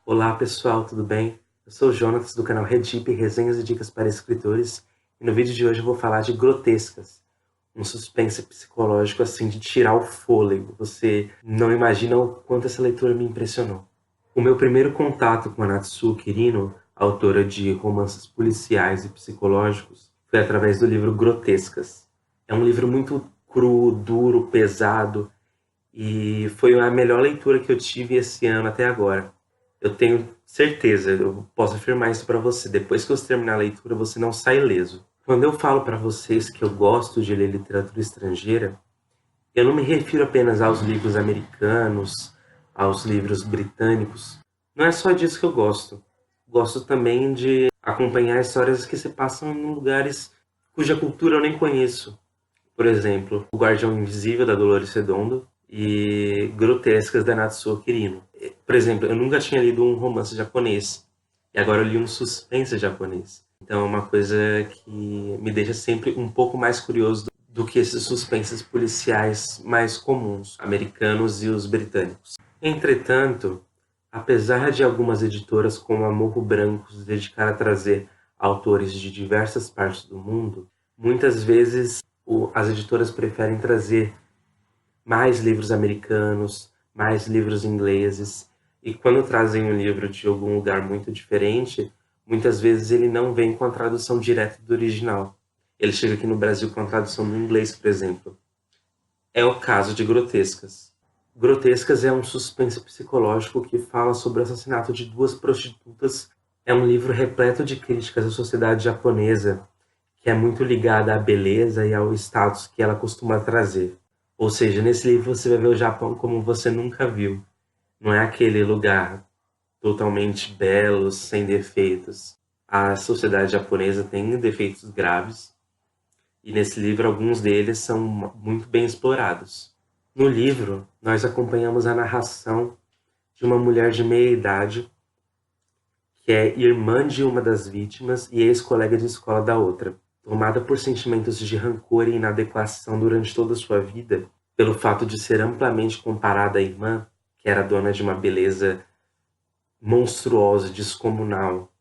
Olá pessoal, tudo bem? Eu sou o Jonas do canal Redip, Resenhas e Dicas para Escritores, e no vídeo de hoje eu vou falar de Grotescas, um suspense psicológico assim de tirar o fôlego. Você não imagina o quanto essa leitura me impressionou. O meu primeiro contato com a Natsuo Kirino, autora de romances policiais e psicológicos, foi através do livro Grotescas. É um livro muito cru, duro, pesado, e foi a melhor leitura que eu tive esse ano até agora. Eu tenho certeza, eu posso afirmar isso para você. Depois que você terminar a leitura, você não sai ileso. Quando eu falo para vocês que eu gosto de ler literatura estrangeira, eu não me refiro apenas aos livros americanos, aos livros britânicos. Não é só disso que eu gosto. Gosto também de acompanhar histórias que se passam em lugares cuja cultura eu nem conheço. Por exemplo, O Guardião Invisível, da Dolores Redondo, e Grotescas, da Natsuo Kirino. Por exemplo, eu nunca tinha lido um romance japonês, e agora eu li um suspense japonês. Então é uma coisa que me deixa sempre um pouco mais curioso do que esses suspenses policiais mais comuns, americanos e os britânicos. Entretanto, apesar de algumas editoras como a Morro Branco se dedicar a trazer autores de diversas partes do mundo, muitas vezes as editoras preferem trazer mais livros americanos, mais livros ingleses, e quando trazem um livro de algum lugar muito diferente, muitas vezes ele não vem com a tradução direta do original. Ele chega aqui no Brasil com a tradução do inglês, por exemplo. É o caso de Grotescas. Grotescas é um suspense psicológico que fala sobre o assassinato de duas prostitutas. É um livro repleto de críticas à sociedade japonesa, que é muito ligada à beleza e ao status que ela costuma trazer. Ou seja, nesse livro você vai ver o Japão como você nunca viu. Não é aquele lugar totalmente belo, sem defeitos. A sociedade japonesa tem defeitos graves, e nesse livro alguns deles são muito bem explorados. No livro, nós acompanhamos a narração de uma mulher de meia idade que é irmã de uma das vítimas e ex-colega de escola da outra. Tomada por sentimentos de rancor e inadequação durante toda a sua vida, pelo fato de ser amplamente comparada à irmã, que era dona de uma beleza monstruosa, descomunal,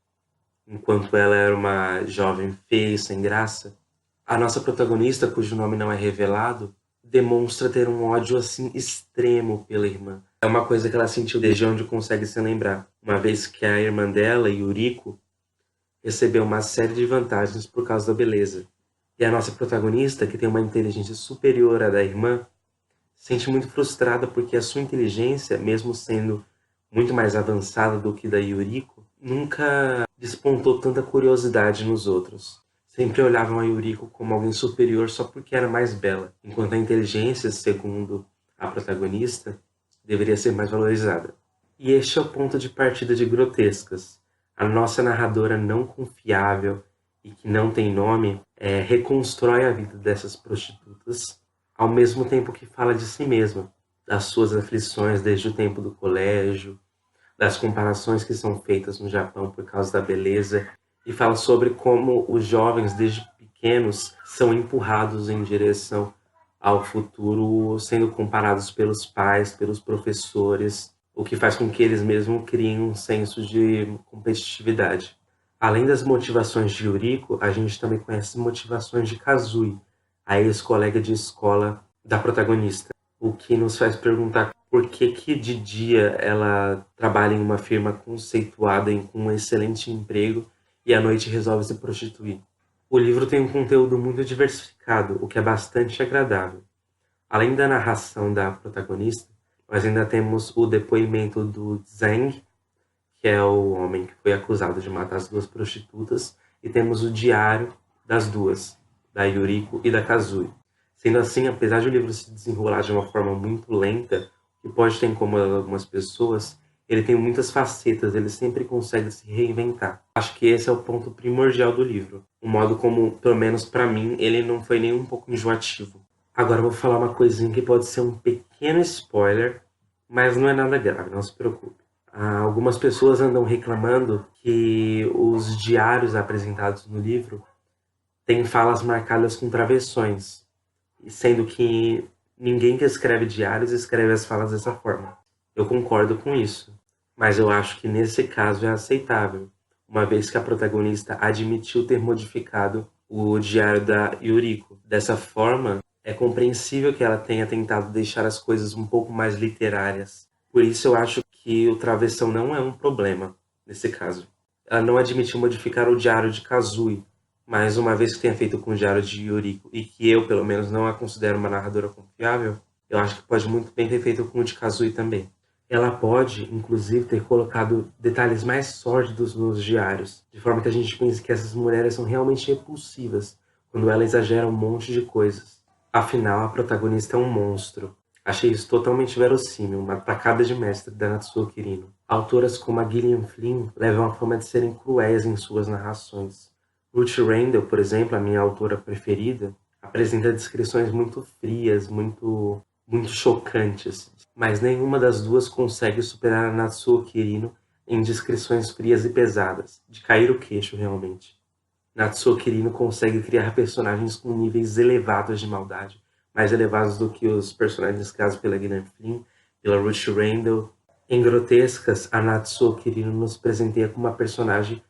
enquanto ela era uma jovem feia e sem graça, a nossa protagonista, cujo nome não é revelado, demonstra ter um ódio assim extremo pela irmã. É uma coisa que ela sentiu desde onde consegue se lembrar, uma vez que a irmã dela, Yuriko, recebeu uma série de vantagens por causa da beleza. E a nossa protagonista, que tem uma inteligência superior à da irmã, se sente muito frustrada porque a sua inteligência, mesmo sendo muito mais avançada do que da Yuriko, nunca despontou tanta curiosidade nos outros. Sempre olhavam a Yuriko como alguém superior só porque era mais bela, enquanto a inteligência, segundo a protagonista, deveria ser mais valorizada. E este é o ponto de partida de Grotescas. A nossa narradora não confiável e que não tem nome reconstrói a vida dessas prostitutas, ao mesmo tempo que fala de si mesma, das suas aflições desde o tempo do colégio, das comparações que são feitas no Japão por causa da beleza, e fala sobre como os jovens, desde pequenos, são empurrados em direção ao futuro, sendo comparados pelos pais, pelos professores, o que faz com que eles mesmos criem um senso de competitividade. Além das motivações de Yuriko, a gente também conhece motivações de Kazui, a ex-colega de escola da protagonista, o que nos faz perguntar por que de dia ela trabalha em uma firma conceituada com um excelente emprego e à noite resolve se prostituir. O livro tem um conteúdo muito diversificado, o que é bastante agradável. Além da narração da protagonista, nós ainda temos o depoimento do Zeng, que é o homem que foi acusado de matar as duas prostitutas, e temos o diário das duas, da Yuriko e da Kazui. Sendo assim, apesar de o livro se desenrolar de uma forma muito lenta, que pode ter incomodado algumas pessoas, ele tem muitas facetas, ele sempre consegue se reinventar. Acho que esse é o ponto primordial do livro. O modo como, pelo menos para mim, ele não foi nem um pouco enjoativo. Agora eu vou falar uma coisinha que pode ser um pequeno spoiler, mas não é nada grave, não se preocupe. Algumas pessoas andam reclamando que os diários apresentados no livro têm falas marcadas com travessões, sendo que ninguém que escreve diários escreve as falas dessa forma. Eu concordo com isso. Mas eu acho que nesse caso é aceitável, uma vez que a protagonista admitiu ter modificado o diário da Yuriko. Dessa forma, é compreensível que ela tenha tentado deixar as coisas um pouco mais literárias. Por isso eu acho que o travessão não é um problema nesse caso. Ela não admitiu modificar o diário de Kazui, mas uma vez que tenha feito com o diário de Yuriko e que eu, pelo menos, não a considero uma narradora confiável, eu acho que pode muito bem ter feito com o de Kazui também. Ela pode, inclusive, ter colocado detalhes mais sórdidos nos diários, de forma que a gente pense que essas mulheres são realmente repulsivas, quando ela exagera um monte de coisas. Afinal, a protagonista é um monstro. Achei isso totalmente verossímil, uma tacada de mestre da Natsuo Kirino. Autoras como a Gillian Flynn levam a fama de serem cruéis em suas narrações. Ruth Rendell, por exemplo, a minha autora preferida, apresenta descrições muito frias, muito chocantes, mas nenhuma das duas consegue superar a Natsuo Kirino em descrições frias e pesadas, de cair o queixo realmente. Natsuo Kirino consegue criar personagens com níveis elevados de maldade, mais elevados do que os personagens criados pela Gillian Flynn, pela Ruth Rendell. Em Grotescas, a Natsuo Kirino nos presenteia com uma personagem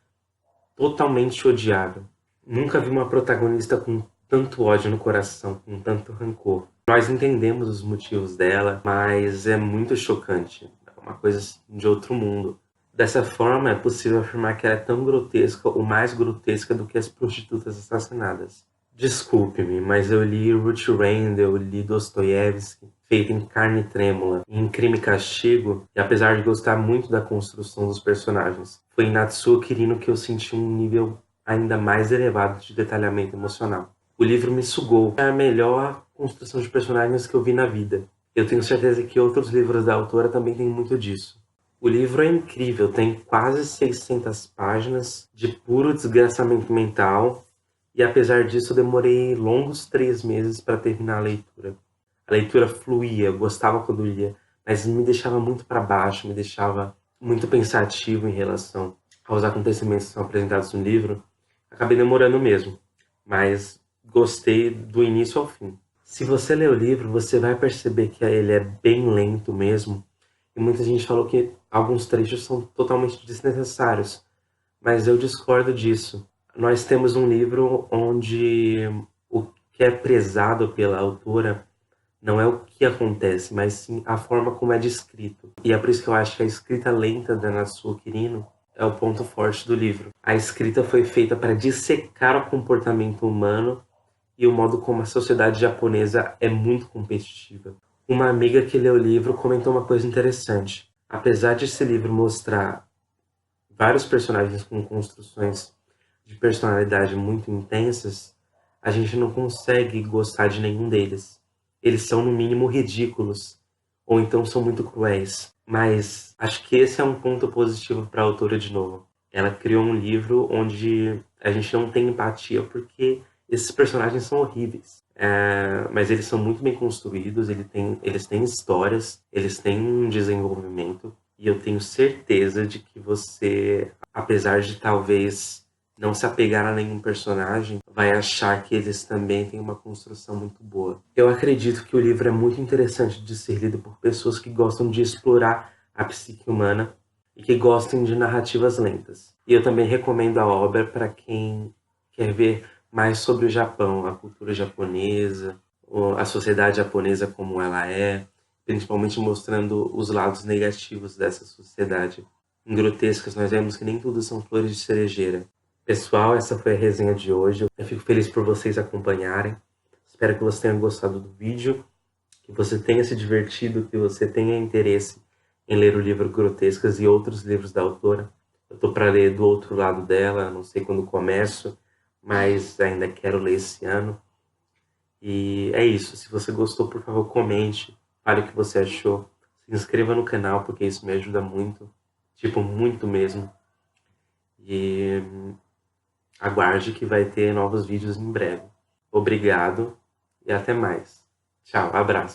totalmente odiável. Nunca vi uma protagonista com tanto ódio no coração, com tanto rancor. Nós entendemos os motivos dela, mas é muito chocante. É uma coisa assim, de outro mundo. Dessa forma, é possível afirmar que ela é tão grotesca ou mais grotesca do que as prostitutas assassinadas. Desculpe-me, mas eu li Ruth Rendell, eu li Dostoiévski, feito em Carne Trêmula, em Crime e Castigo, e apesar de gostar muito da construção dos personagens, foi em Natsuo Kirino que eu senti um nível ainda mais elevado de detalhamento emocional. O livro me sugou. É a melhor construção de personagens que eu vi na vida. Eu tenho certeza que outros livros da autora também têm muito disso. O livro é incrível, tem quase 600 páginas de puro desgraçamento mental, e apesar disso eu demorei longos 3 meses para terminar a leitura. A leitura fluía, eu gostava quando lia, mas me deixava muito para baixo, me deixava muito pensativo em relação aos acontecimentos que são apresentados no livro. Acabei demorando mesmo, mas gostei do início ao fim. Se você ler o livro, você vai perceber que ele é bem lento mesmo, e muita gente falou que alguns trechos são totalmente desnecessários, mas eu discordo disso. Nós temos um livro onde o que é prezado pela autora não é o que acontece, mas sim a forma como é descrito. E é por isso que eu acho que a escrita lenta da Natsuo Kirino é o ponto forte do livro. A escrita foi feita para dissecar o comportamento humano e o modo como a sociedade japonesa é muito competitiva. Uma amiga que leu o livro comentou uma coisa interessante. Apesar de esse livro mostrar vários personagens com construções de personalidade muito intensas, a gente não consegue gostar de nenhum deles. Eles são, no mínimo, ridículos, ou então são muito cruéis. Mas acho que esse é um ponto positivo para a autora de novo. Ela criou um livro onde a gente não tem empatia porque esses personagens são horríveis. Mas eles são muito bem construídos, eles têm histórias, eles têm um desenvolvimento. E eu tenho certeza de que você, apesar de talvez não se apegar a nenhum personagem, vai achar que eles também têm uma construção muito boa. Eu acredito que o livro é muito interessante de ser lido por pessoas que gostam de explorar a psique humana e que gostem de narrativas lentas. E eu também recomendo a obra para quem quer ver mais sobre o Japão, a cultura japonesa, a sociedade japonesa como ela é, principalmente mostrando os lados negativos dessa sociedade. Em Grotescas, nós vemos que nem tudo são flores de cerejeira. Pessoal, essa foi a resenha de hoje. Eu fico feliz por vocês acompanharem. Espero que você tenha gostado do vídeo, que você tenha se divertido, que você tenha interesse em ler o livro Grotescas e outros livros da autora. Eu estou para ler Do Outro Lado dela, não sei quando começo, mas ainda quero ler esse ano. E é isso. Se você gostou, por favor, comente, fale o que você achou. Se inscreva no canal, porque isso me ajuda muito. Tipo, muito mesmo. E aguarde que vai ter novos vídeos em breve. Obrigado e até mais. Tchau, abraço.